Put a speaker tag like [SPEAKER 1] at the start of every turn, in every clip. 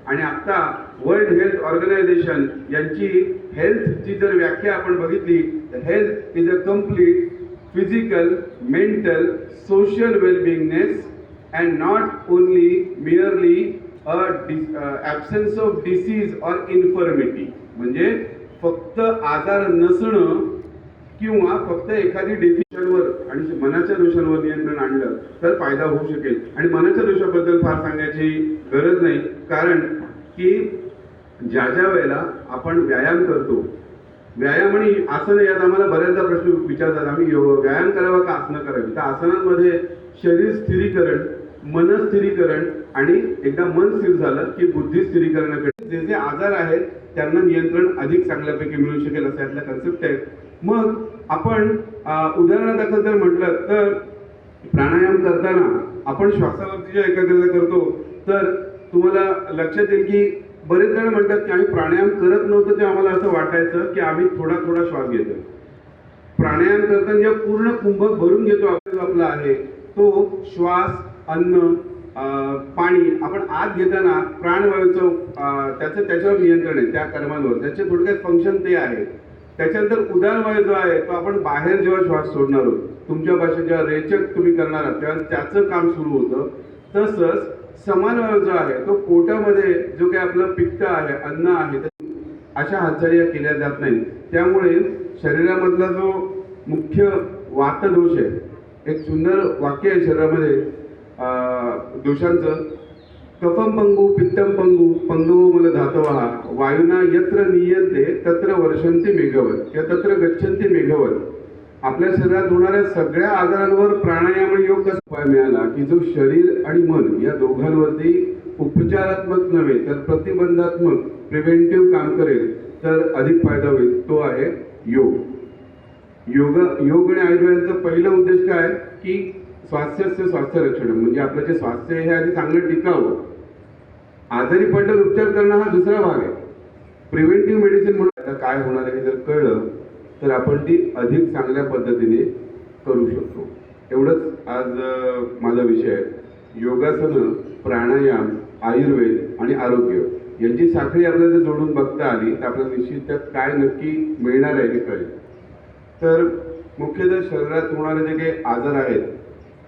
[SPEAKER 1] आणि आता world health organisation यांची हेल्थची जर व्याख्या आपण बघितली तर health is a complete physical, mental, social wellbeingness and not only merely absence of disease or infirmity. म्हणजे फक्त आजार नसणं किंवा फक्त एखादी डेफिशियनवर आणि मनाच्या दोषांवर नियंत्रण आणलं तर फायदा होऊ शकेल. आणि मनाच्या दोषाबद्दल फार सांगायची गरज नाही, कारण की ज्या ज्या वेळेला आपण व्यायाम करतो, व्यायाम आणि आसन यात आम्हाला बऱ्याचदा प्रश्न विचारतात, आम्ही व्यायाम करावा का आसनं करावी. तर आसनांमध्ये शरीर स्थिरीकरण, मनस्थिरीकरण आणि एकदा मन स्थिर झालं की बुद्धी स्थिरीकरणाकडे जे जे आजार आहेत त्यांना नियंत्रण अधिक चांगल्यापैकी मिळू शकेल असं यातला कन्सेप्ट आहे. मग आपण उदाहरणादाखल जर म्हटलं तर प्राणायाम करताना आपण श्वासावरती जे एकाग्रता करतो तर तुम्हाला लक्षात येईल की बरेच जण म्हणतात की आम्ही प्राणायाम करत नव्हतं तेव्हा आम्हाला असं वाटायचं की आम्ही थोडा थोडा श्वास घेतो. प्राणायाम करताना जे पूर्ण कुंभक भरून घेतो आपला आहे तो श्वास, अन्न, पाणी आपण आत घेताना प्राणवायूचं त्याच्यावर नियंत्रण आहे, त्या कर्मांवर त्याचे थोडक्यात फंक्शन ते आहे. त्याच्यानंतर उदानवायू जो आहे तो आपण बाहेर जेव्हा श्वास सोडणार आहोत, तुमच्या भाषेत जेव्हा रेचक तुम्ही करणार आहात तेव्हा त्याचं काम सुरू होतं. तसंच समानवायू जो आहे तो पोटामध्ये जो काही आपलं पित्त आहे, अन्न आहे, अशा हालचाली केल्या जात नाही. त्यामुळे शरीरामधला जो मुख्य वातदोष आहे, एक सुंदर वाक्य आहे शरीरामध्ये दोषांचं, कफम पंगू पित्तम पंगू पंगवो मल धातवहा वायुना यत्र नियंते तत्र वर्षंती मेघवत किंवा तत्र गच्छन्ति मेघवत. आपल्या शरीरात होणाऱ्या सगळ्या आजारांवर प्राणायाम आणि योग कसा उपाय मिळाला की जो शरीर आणि मन या दोघांवरती उपचारात्मक नव्हे तर प्रतिबंधात्मक प्रिव्हेंटिव्ह काम करेल तर अधिक फायदा होईल, तो आहे योग. योग आणि आयुर्वेदाचा पहिला उद्देश काय की स्वास्थ्य रक्षण, म्हणजे आपलं जे स्वास्थ्य हे आधी चांगलं टिकावं. आजारी पडल्यावर उपचार करणं हा दुसरा भाग आहे. प्रिव्हेंटिव्ह मेडिसिन म्हणून आता काय होणार आहे जर कळलं तर आपण ती अधिक चांगल्या पद्धतीने करू शकतो. एवढंच आज माझा विषय आहे. योगासनं, प्राणायाम, आयुर्वेद आणि आरोग्य यांची साखळी आपल्याला जर जोडून बघता आली तर आपल्याला निश्चित त्यात काय नक्की मिळणार आहे हे कळेल. तर मुख्यतः शरीरात होणारे जे काही आजार आहेत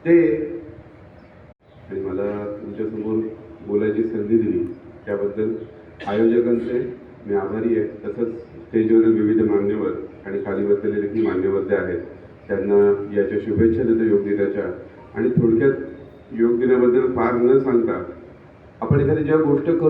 [SPEAKER 1] ते, आणि मला तुमच्यासमोर बोलायची संधी दिली त्याबद्दल आयोजकांचे मी आभारी आहे. तसंच स्टेजवरील विविध मान्यवर आणि खाली बसलेले देखील मान्यवर जे आहेत त्यांना याच्या शुभेच्छा देतो योग दिनाच्या. आणि थोडक्यात योग दिनाबद्दल फार न सांगता आपण एखादी जेव्हा गोष्ट